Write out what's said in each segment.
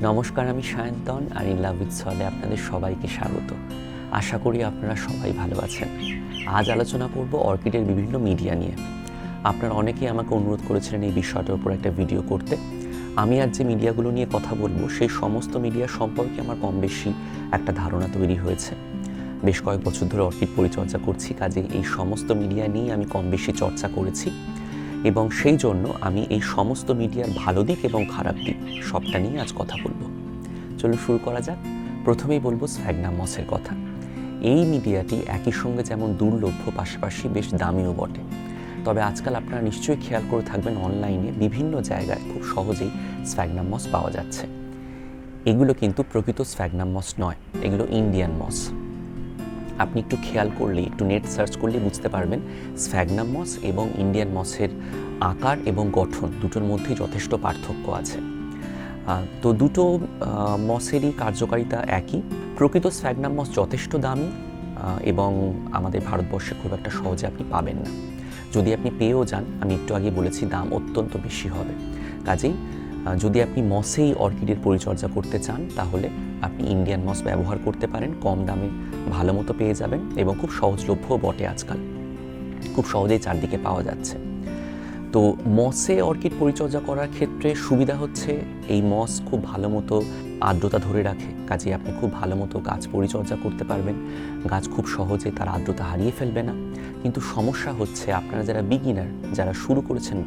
নমস্কার, আমি সায়ন্তন আর in love with সলে আপনাদের সবাইকে স্বাগত। আশা করি আপনারা সবাই ভালো আছেন। আজ আলোচনা করব অর্কিডের বিভিন্ন মিডিয়া নিয়ে। আপনারা অনেকেই আমাকে অনুরোধ করেছিলেন এই বিষয়টার উপর একটা ভিডিও করতে। আমি আজ যে মিডিয়াগুলো নিয়ে কথা বলবো সেই সমস্ত মিডিয়া সম্পর্কে আমার কম বেশি একটা ধারণা তৈরি হয়েছে। বেশ কয়েক বছর ধরে অর্কিড পরিচর্যা করছি, কাজে এই সমস্ত মিডিয়া নিয়ে আমি কম বেশি চর্চা করেছি এবং সেই জন্য আমি এই সমস্ত মিডিয়ার ভালো দিক এবং খারাপ দিক সবটা নিয়ে আজ কথা বলবো। চলুন শুরু করা যাক। প্রথমেই বলবো স্ফ্যাগনাম মসের কথা। এই মিডিয়াটি একই সঙ্গে যেমন দুর্লভ্য, পাশাপাশি বেশ দামিও বটে। তবে আজকাল আপনারা নিশ্চয়ই খেয়াল করে থাকবেন অনলাইনে বিভিন্ন জায়গায় খুব সহজেই স্ফ্যাগনাম মস পাওয়া যাচ্ছে। এগুলো কিন্তু প্রকৃত স্ফ্যাগনাম মস নয়, এগুলো ইন্ডিয়ান মস। আপনি একটু খেয়াল করলে, একটু নেট সার্চ করলে বুঝতে পারবেন স্ফ্যাগনাম মস এবং ইন্ডিয়ান মসের আকার এবং গঠন দুটোর মধ্যেই যথেষ্ট পার্থক্য আছে। তো দুটো মসেরই কার্যকারিতা একই। প্রকৃত স্ফ্যাগনাম মস যথেষ্ট দামি এবং আমাদের ভারতবর্ষে খুব একটা সহজে আপনি পাবেন না। যদি আপনি পেয়েও যান, আমি একটু আগে বলেছি দাম অত্যন্ত বেশি হবে। কাজেই যদি আপনি মসেই অর্কিডের পরিচর্যা করতে চান তাহলে আপনি ইন্ডিয়ান মস ব্যবহার করতে পারেন। কম দামে ভালো মতো পেয়ে যাবেন এবং খুব সহজলভ্যও বটে। আজকাল খুব সহজেই চারদিকে পাওয়া যাচ্ছে। তো মসে অর্কিড পরিচর্যা করার ক্ষেত্রে সুবিধা হচ্ছে এই মস খুব ভালো মতো আর্দ্রতা ধরে রাখে, কাজে আপনি খুব ভালো মতো গাছ পরিচর্যা করতে পারবেন। গাছ খুব সহজে তার আর্দ্রতা হারিয়ে ফেলবে না। কিন্তু সমস্যা হচ্ছে আপনারা যারা বিগিনার, যারা শুরু করেছেন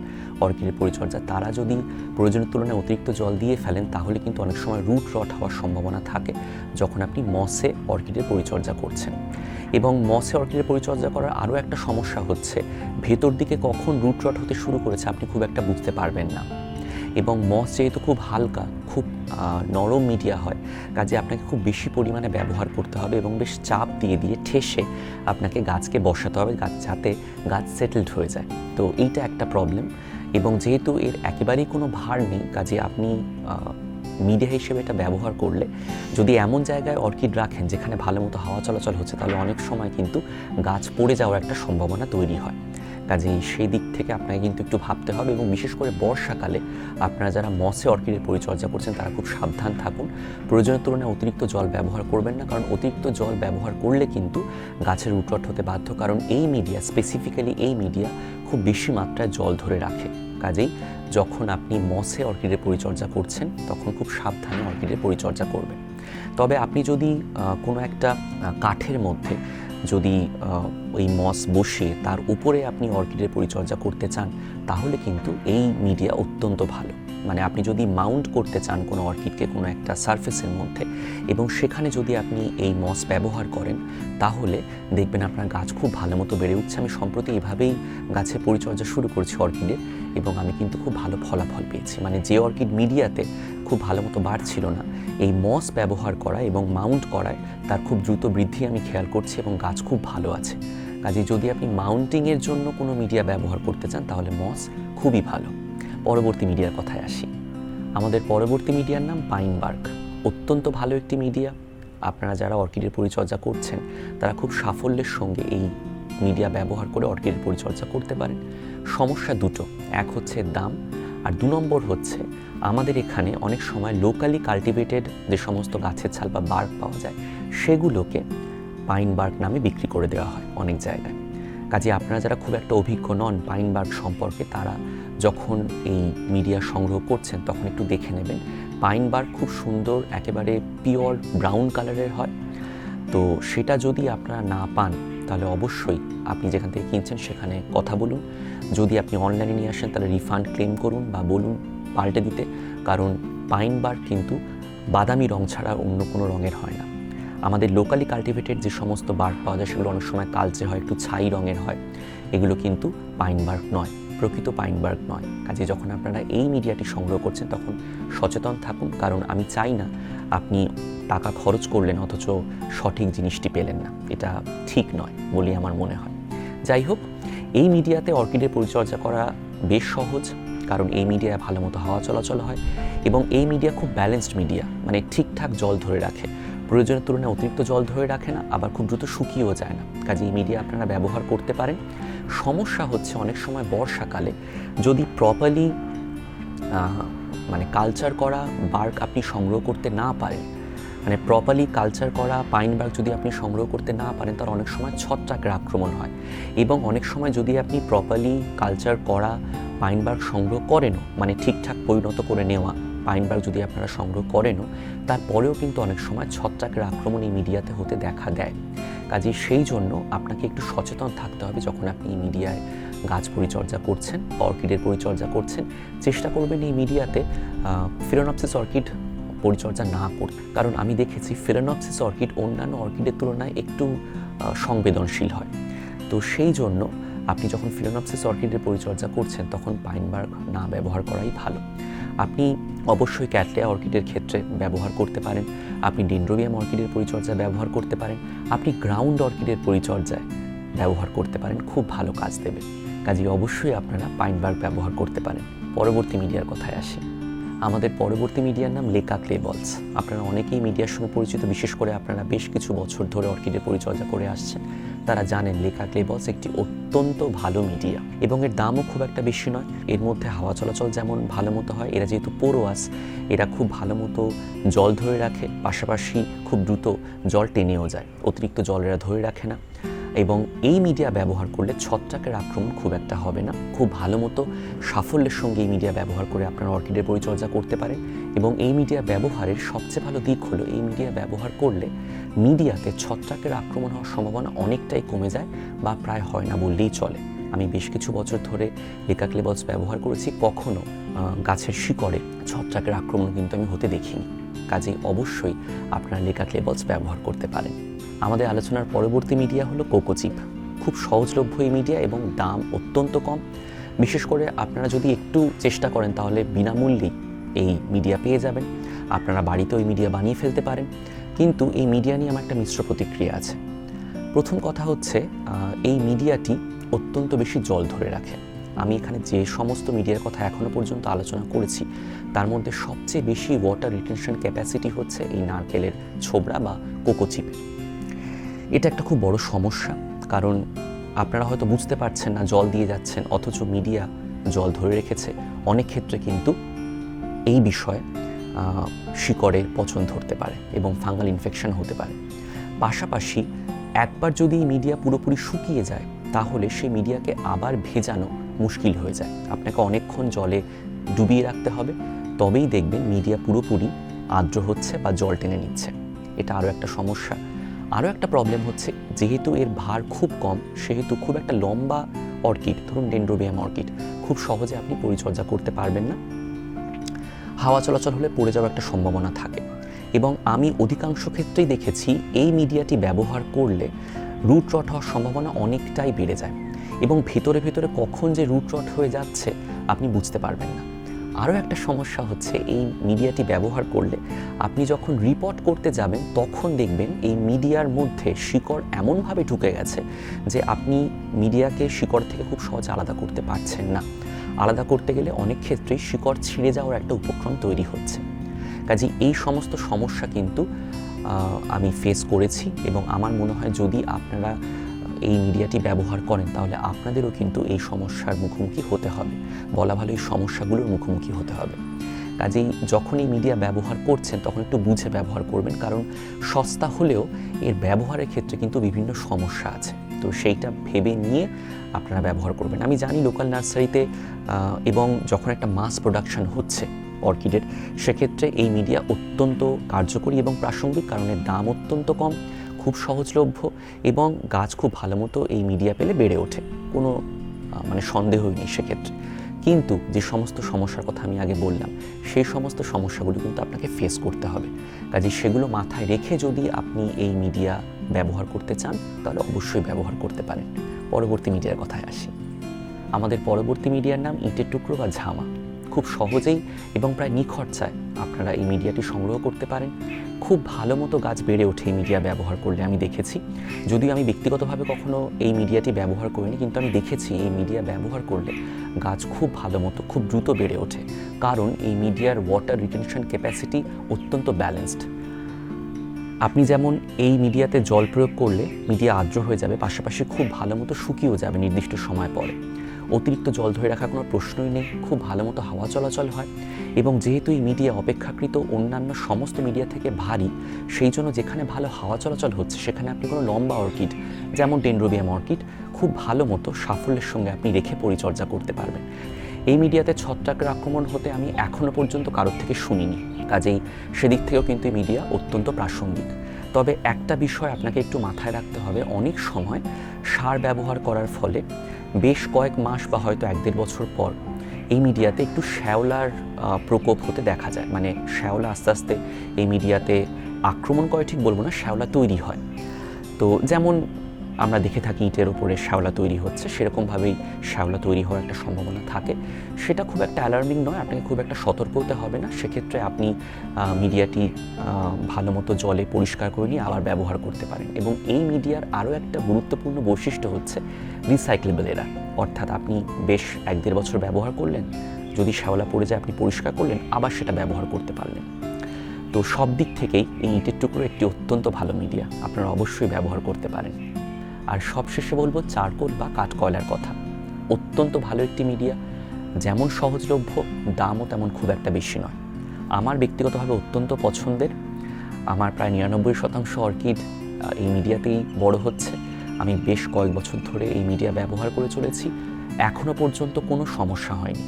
অর্কিডের পরিচর্যা, তারা যদি প্রয়োজনের তুলনায় অতিরিক্ত জল দিয়ে ফেলেন তাহলে কিন্তু অনেক সময় রুট রট হওয়ার সম্ভাবনা থাকে যখন আপনি মসে অর্কিডের পরিচর্যা করছেন। এবং মসে অর্কিডের পরিচর্যা করার আরও একটা সমস্যা হচ্ছে ভেতর দিকে কখন রুট রট হতে শুরু করেছে আপনি খুব একটা বুঝতে পারবেন না। এবং মস যেহেতু খুব হালকা, খুব নরম মিডিয়া হয়, কাজে আপনাকে খুব বেশি পরিমাণে ব্যবহার করতে হবে এবং বেশ চাপ দিয়ে দিয়ে ঠেসে আপনাকে গাছকে বসাতে হবে, যাতে গাছ সেটেলড হয়ে যায়। তো এইটা একটা প্রবলেম। এবং যেহেতু এর একেবারেই কোনো ভার নেই, কাজে আপনি মিডিয়া হিসেবে এটা ব্যবহার করলে যদি এমন জায়গায় অর্কিড রাখেন যেখানে ভালো মতো হাওয়া চলাচল হচ্ছে, তাহলে অনেক সময় কিন্তু গাছ পড়ে যাওয়ার একটা সম্ভাবনা তৈরি হয়। কাজেই সেই দিক থেকে আপনাকে কিন্তু একটু ভাবতে হবে। এবং বিশেষ করে বর্ষাকালে আপনারা যারা মসে অর্কিডের পরিচর্যা করছেন তারা খুব সাবধান থাকুন। প্রয়োজনের তুলনায় অতিরিক্ত জল ব্যবহার করবেন না, কারণ অতিরিক্ত জল ব্যবহার করলে কিন্তু গাছের রুটরট হতে বাধ্য, কারণ এই মিডিয়া, স্পেসিফিক্যালি এই মিডিয়া খুব বেশি মাত্রায় জল ধরে রাখে। কাজেই যখন আপনি মসে অর্কিডের পরিচর্যা করছেন তখন খুব সাবধানে অর্কিডের পরিচর্যা করবেন। তবে আপনি যদি কোনো একটা কাঠের মধ্যে যদি ওই মস বসিয়ে তার উপরে আপনি অর্কিডের পরিচর্যা করতে চান তাহলে কিন্তু এই মিডিয়া অত্যন্ত ভালো। মানে আপনি যদি মাউন্ট করতে চান কোনো অর্কিডকে কোনো একটা সারফেসের মধ্যে এবং সেখানে যদি আপনি এই মস ব্যবহার করেন তাহলে দেখবেন আপনার গাছ খুব ভালো মতো বেড়ে উঠছে। আমি সম্প্রতি এভাবেই গাছের পরিচর্যা শুরু করেছি অর্কিডের এবং আমি কিন্তু খুব ভালো ফলাফল পেয়েছি। মানে যে অর্কিড মিডিয়াতে খুব ভালো মতো বাড়ছিল না, এই মস ব্যবহার করা এবং মাউন্ট করায় তার খুব দ্রুত বৃদ্ধি আমি খেয়াল করছি এবং গাছ খুব ভালো আছে। কাজে যদি আপনি মাউন্টিংয়ের জন্য কোনো মিডিয়া ব্যবহার করতে চান তাহলে মস খুবই ভালো। পরবর্তী মিডিয়ার কথায় আসি। আমাদের পরবর্তী মিডিয়ার নাম পাইনবার্ক। অত্যন্ত ভালো একটি মিডিয়া। আপনারা যারা অর্কিডের পরিচর্যা করছেন তারা খুব সাফল্যের সঙ্গে এই মিডিয়া ব্যবহার করে অর্কিডের পরিচর্যা করতে পারেন। সমস্যা দুটো, এক হচ্ছে দাম, আর 2 নম্বর হচ্ছে আমাদের এখানে অনেক সময় লোকালি কাল্টিভেটেড যে সমস্ত গাছের ছাল বা বার্ক পাওয়া যায় সেগুলোকে পাইন বার্ক নামে বিক্রি করে দেওয়া হয় অনেক জায়গায়। কাজে আপনারা যারা খুব একটা অভিজ্ঞ নন পাইন বার্ক সম্পর্কে, তারা যখন এই মিডিয়া সংগ্রহ করছেন তখন একটু দেখে নেবেন। পাইন বার্ক খুব সুন্দর, একেবারে পিওর ব্রাউন কালারের হয়। তো সেটা যদি আপনারা না পান তাহলে অবশ্যই আপনি যেখান থেকে কিনছেন সেখানে কথা বলুন। যদি আপনি অনলাইনে নিয়ে আসেন তাহলে রিফান্ড ক্লেম করুন বা বলুন পাল্টে দিতে, কারণ পাইন বার্ক কিন্তু বাদামি রং ছাড়া অন্য কোনো রঙের হয় না। আমাদের লোকালি কাল্টিভেটেড যে সমস্ত বার্ক পাওয়া যায় সেগুলো অনেক সময় কালচে হয়, একটু ছাই রঙের হয়। এগুলো কিন্তু পাইন বার্ক নয়, প্রকৃত পাইন বার্ক নয়। কাজে যখন আপনারা এই মিডিয়াটি সংগ্রহ করছেন তখন সচেতন থাকুন, কারণ আমি চাই না আপনি টাকা খরচ করলেন অথচ সঠিক জিনিসটি পেলেন না। এটা ঠিক নয় বলেই আমার মনে হয়। যাই হোক, এই মিডিয়াতে অর্কিডের পরিচর্যা করা বেশ সহজ, কারণ এই মিডিয়ায় ভালো মতো হাওয়া চলাচল হয় এবং এই মিডিয়া খুব ব্যালেন্সড মিডিয়া, মানে ঠিকঠাক জল ধরে রাখে। প্রয়োজনের তুলনায় অতিরিক্ত জল ধরে রাখে না, আবার খুব দ্রুত শুকিয়েও যায় না। কাজে এই মিডিয়া আপনারা ব্যবহার করতে পারেন। সমস্যা হচ্ছে অনেক সময় বর্ষাকালে যদি প্রপারলি মানে কালচার করা বার্ক আপনি সংগ্রহ করতে না পারেন, মানে প্রপারলি কালচার করা পাইন বার্ক যদি আপনি সংগ্রহ করতে না পারেন, তার অনেক সময় ছত্রাকের আক্রমণ হয়। এবং অনেক সময় যদি আপনি প্রপারলি কালচার করা পাইন বার্ক সংগ্রহ করেনও, মানে ঠিকঠাক পরিণত করে নেওয়া পাইন বার্ক যদি আপনারা সংগ্রহ করেনও, তারপরেও কিন্তু অনেক সময় ছত্রাকের আক্রমণ এই মিডিয়াতে হতে দেখা দেয়। কাজেই সেই জন্য আপনাকে একটু সচেতন থাকতে হবে যখন আপনি এই মিডিয়ায় গাছ পরিচর্যা করছেন, অর্কিডের পরিচর্যা করছেন। চেষ্টা করবেন এই মিডিয়াতে ফিলোনপসিস অর্কিড পরিচর্যা না করতে, কারণ আমি দেখেছি ফিলোনপসিস অর্কিড অন্যান্য অর্কিডের তুলনায় একটু সংবেদনশীল হয়। তো সেই জন্য আপনি যখন ফিলোনপসিস অর্কিডের পরিচর্যা করছেন তখন পাইন বার্ক না ব্যবহার করাই ভালো। আপনি অবশ্যই ক্যাটলিয়া অর্কিডের ক্ষেত্রে ব্যবহার করতে পারেন, আপনি ডেনড্রোবিয়াম অর্কিডের পরিচর্যা ব্যবহার করতে পারেন, আপনি গ্রাউন্ড অর্কিডের পরিচর্যায় ব্যবহার করতে পারেন, খুব ভালো কাজ দেবে। কাজেই অবশ্যই আপনারা পাইন বার্ক ব্যবহার করতে পারেন। পরবর্তী মিডিয়ার কথায় আসি। আমাদের পরবর্তী মিডিয়ার নাম লেকা ক্লে বলস। আপনারা অনেকেই মিডিয়ার সঙ্গে পরিচিত, বিশেষ করে আপনারা বেশ কিছু বছর ধরে অর্কিডের পরিচর্যা করে আসছেন, তারা জানেন লেকা ক্লে বলস একটি অত্যন্ত ভালো মিডিয়া এবং এর দামও খুব একটা বেশি নয়। এর মধ্যে হাওয়া চলাচল যেমন ভালো মতো হয়, এরা যেহেতু পোরোয়াস, এরা খুব ভালো মতো জল ধরে রাখে, পাশাপাশি খুব দ্রুত জল টেনেও যায়, অতিরিক্ত জল এরা ধরে রাখে না। এবং এই মিডিয়া ব্যবহার করলে ছত্রাকের আক্রমণ খুব একটা হবে না। খুব ভালো মতো সাফল্যের সঙ্গে এই মিডিয়া ব্যবহার করে আপনারা অর্কিডের পরিচর্যা করতে পারেন। এবং এই মিডিয়া ব্যবহারের সবচেয়ে ভালো দিক হলো এই মিডিয়া ব্যবহার করলে মিডিয়াতে ছত্রাকের আক্রমণ হওয়ার সম্ভাবনা অনেকটাই কমে যায় বা প্রায় হয় না বললেই চলে। আমি বেশ কিছু বছর ধরে লেকা ক্লে বলস ব্যবহার করেছি, কখনো গাছের শিকড়ে ছত্রাকের আক্রমণ কিন্তু আমি হতে দেখিনি। কাজেই অবশ্যই আপনারা লেকা ক্লে বলস ব্যবহার করতে পারেন। আমাদের আলোচনার পরবর্তী মিডিয়া হলো কোকোচিপ। খুব সহজলভ্য এই মিডিয়া এবং দাম অত্যন্ত কম। বিশেষ করে আপনারা যদি একটু চেষ্টা করেন তাহলে বিনামূল্যেই এই মিডিয়া পেয়ে যাবেন। আপনারা বাড়িতে ওই মিডিয়া বানিয়ে ফেলতে পারেন। কিন্তু এই মিডিয়া নিয়ে আমার একটা মিশ্র প্রতিক্রিয়া আছে। প্রথম কথা হচ্ছে এই মিডিয়াটি অত্যন্ত বেশি জল ধরে রাখে। আমি এখানে যে সমস্ত মিডিয়ার কথা এখনো পর্যন্ত আলোচনা করেছি তার মধ্যে সবচেয়ে বেশি ওয়াটার রিটেনশন ক্যাপাসিটি হচ্ছে এই নারকেলের ছোবড়া বা কোকোচিপের। এটা একটা খুব বড় সমস্যা, কারণ আপনারা হয়তো বুঝতে পারছেন না, জল দিয়ে যাচ্ছেন অথচ মিডিয়া জল ধরে রেখেছে। অনেক ক্ষেত্রে কিন্তু এই বিষয়ে শিকড়ের পচন ধরতে পারে এবং ফাঙ্গাল ইনফেকশন হতে পারে। পাশাপাশি একবার যদি এই মিডিয়া পুরোপুরি শুকিয়ে যায় তাহলে সেই মিডিয়াকে আবার ভেজানো মুশকিল হয়ে যায়। আপনাকে অনেকক্ষণ জলে ডুবিয়ে রাখতে হবে, তবেই দেখবেন মিডিয়া পুরোপুরি আর্দ্র হচ্ছে বা জল টেনে নিচ্ছে। এটা আরও একটা সমস্যা। আরও একটা প্রবলেম হচ্ছে, যেহেতু এর ভার খুব কম, সেহেতু খুব একটা লম্বা অর্কিড, ধরুন ডেনড্রোবিয়াম অর্কিড, খুব সহজে আপনি পরিচর্যা করতে পারবেন না। হাওয়া চলাচল হলে পড়ে যাওয়ার একটা সম্ভাবনা থাকে। এবং আমি অধিকাংশ ক্ষেত্রেই দেখেছি এই মিডিয়াটি ব্যবহার করলে রুট রট হওয়ার সম্ভাবনা অনেকটাই বেড়ে যায় এবং ভেতরে ভেতরে কখন যে রুট রট হয়ে যাচ্ছে আপনি বুঝতে পারবেন না। আরও একটা সমস্যা হচ্ছে, এই মিডিয়াটি ব্যবহার করলে আপনি যখন রিপোর্ট করতে যাবেন তখন দেখবেন এই মিডিয়ার মধ্যে শিকড় এমনভাবে ঢুকে গেছে যে আপনি মিডিয়াকে শিকড় থেকে খুব সহজে আলাদা করতে পারছেন না। আলাদা করতে গেলে অনেক ক্ষেত্রেই শিকড় ছিঁড়ে যাওয়ার একটা উপক্রম তৈরি হচ্ছে। কাজেই এই সমস্ত সমস্যা কিন্তু আমি ফেস করেছি এবং আমার মনে হয় যদি আপনারা এই মিডিয়াটি ব্যবহার করেন তাহলে আপনাদেরও কিন্তু এই সমস্যার মুখোমুখি হতে হবে, বলা ভালো এই সমস্যাগুলোর মুখোমুখি হতে হবে। কাজেই যখন এই মিডিয়া ব্যবহার করছেন তখন একটু বুঝে ব্যবহার করবেন, কারণ সস্তা হলেও এর ব্যবহারের ক্ষেত্রে কিন্তু বিভিন্ন সমস্যা আছে। তো সেইটা ভেবে নিয়ে আপনারা ব্যবহার করবেন। আমি জানি লোকাল নার্সারিতে এবং যখন একটা মাস প্রোডাকশন হচ্ছে অর্কিডের, সেক্ষেত্রে এই মিডিয়া অত্যন্ত কার্যকরী এবং প্রাসঙ্গিক, কারণ এর দাম অত্যন্ত কম, খুব সহজলভ্য এবং গাছ খুব ভালো মতো এই মিডিয়া পেলে বেড়ে ওঠে, কোনো সন্দেহই নেই সেক্ষেত্রে। কিন্তু যে সমস্ত সমস্যার কথা আমি আগে বললাম সেই সমস্ত সমস্যাগুলো কিন্তু আপনাকে ফেস করতে হবে। কাজে সেগুলো মাথায় রেখে যদি আপনি এই মিডিয়া ব্যবহার করতে চান তাহলে অবশ্যই ব্যবহার করতে পারেন। পরবর্তী মিডিয়ার কথায় আসি। আমাদের পরবর্তী মিডিয়ার নাম ইটের টুকরো বা ঝামা। খুব সহজেই এবং প্রায় নিখরচায় আপনারা এই মিডিয়াটি সংগ্রহ করতে পারেন। খুব ভালো মতো গাছ বেড়ে ওঠে এই মিডিয়া ব্যবহার করলে, আমি দেখেছি। যদিও আমি ব্যক্তিগতভাবে কখনো এই মিডিয়াটি ব্যবহার করিনি, কিন্তু আমি দেখেছি এই মিডিয়া ব্যবহার করলে গাছ খুব ভালো মতো খুব দ্রুত বেড়ে ওঠে, কারণ এই মিডিয়ার ওয়াটার রিটেনশন ক্যাপাসিটি অত্যন্ত ব্যালেন্সড। আপনি যেমন এই মিডিয়াতে জল প্রয়োগ করলে মিডিয়া আর্দ্র হয়ে যাবে, পাশাপাশি খুব ভালো মতো শুকিয়েও যাবে নির্দিষ্ট সময় পরে। অতিরিক্ত জল ধরে রাখার কোনো প্রশ্নই নেই, খুব ভালো মতো হাওয়া চলাচল হয় এবং যেহেতু এই মিডিয়া অপেক্ষাকৃত অন্যান্য সমস্ত মিডিয়া থেকে ভারী, সেই জন্য যেখানে ভালো হাওয়া চলাচল হচ্ছে সেখানে আপনি কোনো লম্বা অর্কিড যেমন ডেনড্রোবিয়াম অর্কিড খুব ভালো মতো সাফল্যের সঙ্গে আপনি রেখে পরিচর্যা করতে পারবেন। এই মিডিয়াতে ছত্রাকের আক্রমণ হতে আমি এখনও পর্যন্ত কারোর থেকে শুনিনি, কাজেই সেদিক থেকেও কিন্তু এই মিডিয়া অত্যন্ত প্রাসঙ্গিক। তবে একটা বিষয় আপনাকে একটু মাথায় রাখতে হবে, অনেক সময় সার ব্যবহার করার ফলে বেশ কয়েক মাস বা হয়তো 1-1.5 বছর পর এই মিডিয়াতে একটু শ্যাওলার প্রকোপ হতে দেখা যায়। মানে শ্যাওলা আস্তে আস্তে এই মিডিয়াতে আক্রমণ করে ঠিক বলবো না, শ্যাওলা তৈরি হয়। তো যেমন আমরা দেখে থাকি ইটের ওপরে শ্যাওলা তৈরি হচ্ছে, সেরকমভাবেই শ্যাওলা তৈরি হওয়ার একটা সম্ভাবনা থাকে। সেটা খুব একটা অ্যালার্মিং নয়, আপনাকে খুব একটা সতর্ক হতে হবে না। সেক্ষেত্রে আপনি মিডিয়াটি ভালো মতো জলে পরিষ্কার করে নিয়ে আবার ব্যবহার করতে পারেন। এবং এই মিডিয়ার আরও একটা গুরুত্বপূর্ণ বৈশিষ্ট্য হচ্ছে রিসাইক্লেবল এরা, অর্থাৎ আপনি বেশ 1-1.5 বছর ব্যবহার করলেন, যদি শ্যাওলা পড়ে যায় আপনি পরিষ্কার করলেন, আবার সেটা ব্যবহার করতে পারলেন। তো সব দিক থেকেই এই ইটের টুকরো একটি অত্যন্ত ভালো মিডিয়া, আপনারা অবশ্যই ব্যবহার করতে পারেন। আর সবশেষে বলবো চারকোল বা কাঠকয়লার কথা। অত্যন্ত ভালো একটি মিডিয়া, যেমন সহজলভ্য, দামও তেমন খুব একটা বেশি নয়। আমার ব্যক্তিগতভাবে অত্যন্ত পছন্দের। আমার প্রায় 99% অর্কিড এই মিডিয়াতেই বড় হচ্ছে। আমি বেশ কয়েক বছর ধরে এই মিডিয়া ব্যবহার করে চলেছি, এখনও পর্যন্ত কোনো সমস্যা হয়নি।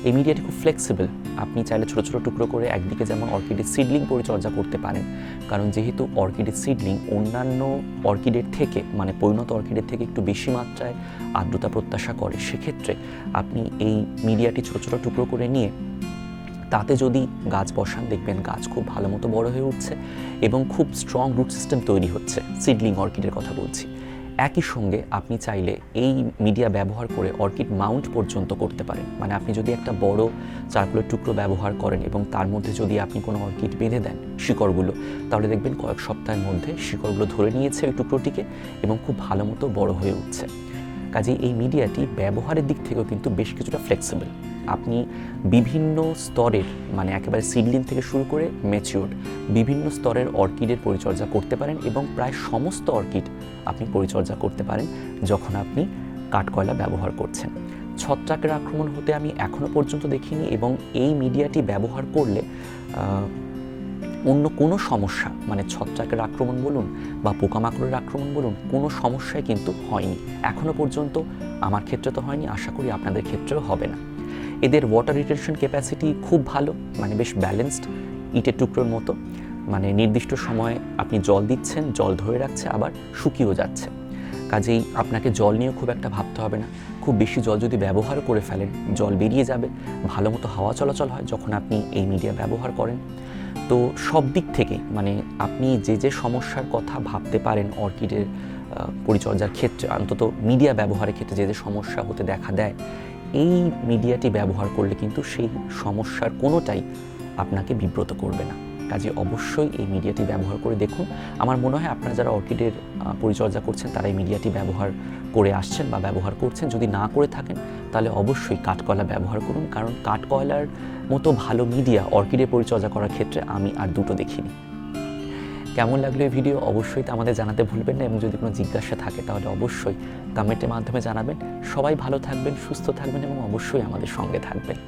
এই মিডিয়াটি খুব ফ্লেক্সিবল, আপনি চাইলে ছোটো ছোটো টুকরো করে একদিকে যেমন অর্কিডের সিডলিং পরিচর্যা করতে পারেন, কারণ যেহেতু অর্কিডের সিডলিং অন্যান্য অর্কিডের থেকে মানে পরিণত অর্কিডের থেকে একটু বেশি মাত্রায় আর্দ্রতা প্রত্যাশা করে, সেক্ষেত্রে আপনি এই মিডিয়াটি ছোটো ছোটো টুকরো করে নিয়ে তাতে যদি গাছ বসান, দেখবেন গাছ খুব ভালো মতো বড় হয়ে উঠছে এবং খুব স্ট্রং রুট সিস্টেম তৈরি হচ্ছে। সিডলিং অর্কিডের কথা বলছি। একই সঙ্গে আপনি চাইলে এই মিডিয়া ব্যবহার করে অর্কিড মাউন্ট পর্যন্ত করতে পারেন। মানে আপনি যদি একটা বড় চারকোলের টুকরো ব্যবহার করেন এবং তার মধ্যে যদি আপনি কোনো অর্কিড বেঁধে দেন শিকড়গুলো, তাহলে দেখবেন কয়েক সপ্তাহের মধ্যে শিকড়গুলো ধরে নিয়েছে ওই টুকরোটিকে এবং খুব ভালো মতো বড় হয়ে উঠছে। কাজেই এই মিডিয়াটি ব্যবহারের দিক থেকেও কিন্তু বেশ কিছুটা ফ্লেক্সিবল। আপনি বিভিন্ন স্তরের মানে একেবারে সিডলিং থেকে শুরু করে ম্যাচিওর বিভিন্ন স্তরের অর্কিডের পরিচর্যা করতে পারেন এবং প্রায় সমস্ত অর্কিড আপনি পরিচর্যা করতে পারেন যখন আপনি কাঠকয়লা ব্যবহার করছেন। ছত্রাকের আক্রমণ হতে আমি এখনও পর্যন্ত দেখিনি এবং এই মিডিয়াটি ব্যবহার করলে অন্য কোনো সমস্যা মানে ছত্রাকের আক্রমণ বলুন বা পোকামাকড়ের আক্রমণ বলুন, কোনো সমস্যাই কিন্তু হয়নি এখনও পর্যন্ত। আমার ক্ষেত্রে তো হয়নি, আশা করি আপনাদের ক্ষেত্রেও হবে না। এদের ওয়াটার রিটেনশন ক্যাপাসিটি খুব ভালো, মানে বেশ ব্যালেন্সড ইটের টুকরোর মতো। মানে নির্দিষ্ট সময়ে আপনি জল দিচ্ছেন, জল ধরে রাখছে, আবার শুকিয়েও যাচ্ছে। কাজেই আপনাকে জল নিয়েও খুব একটা ভাবতে হবে না। খুব বেশি জল যদি ব্যবহার করে ফেলেন জল বেরিয়ে যাবে, ভালো মতো হাওয়া চলাচল হয় যখন আপনি এই মিডিয়া ব্যবহার করেন। তো সব দিক থেকে মানে আপনি যে যে সমস্যার কথা ভাবতে পারেন অর্কিডের পরিচর্যার ক্ষেত্রে, অন্তত মিডিয়া ব্যবহারের ক্ষেত্রে যে যে সমস্যা হতে দেখা দেয়, এই মিডিয়াটি ব্যবহার করলে কিন্তু সেই সমস্যার কোনোটাই আপনাকে বিব্রত করবে না। কাজে অবশ্যই এই মিডিয়াটি ব্যবহার করে দেখুন। আমার মনে হয় আপনারা যারা অর্কিডের পরিচর্যা করছেন তারা এই মিডিয়াটি ব্যবহার করে আসছেন বা ব্যবহার করছেন। যদি না করে থাকেন তাহলে অবশ্যই কাঠকয়লা ব্যবহার করুন, কারণ কাঠকয়লার মতো ভালো মিডিয়া অর্কিডের পরিচর্যা করার ক্ষেত্রে আমি আর দুটো দেখিনি। কেমন লাগলো এই ভিডিও অবশ্যই তো আমাদের জানাতে ভুলবেন না, এবং যদি কোনো জিজ্ঞাসা থাকে তাহলে অবশ্যই কমেন্টের মাধ্যমে জানাবেন। সবাই ভালো থাকবেন, সুস্থ থাকবেন এবং অবশ্যই আমাদের সঙ্গে থাকবেন।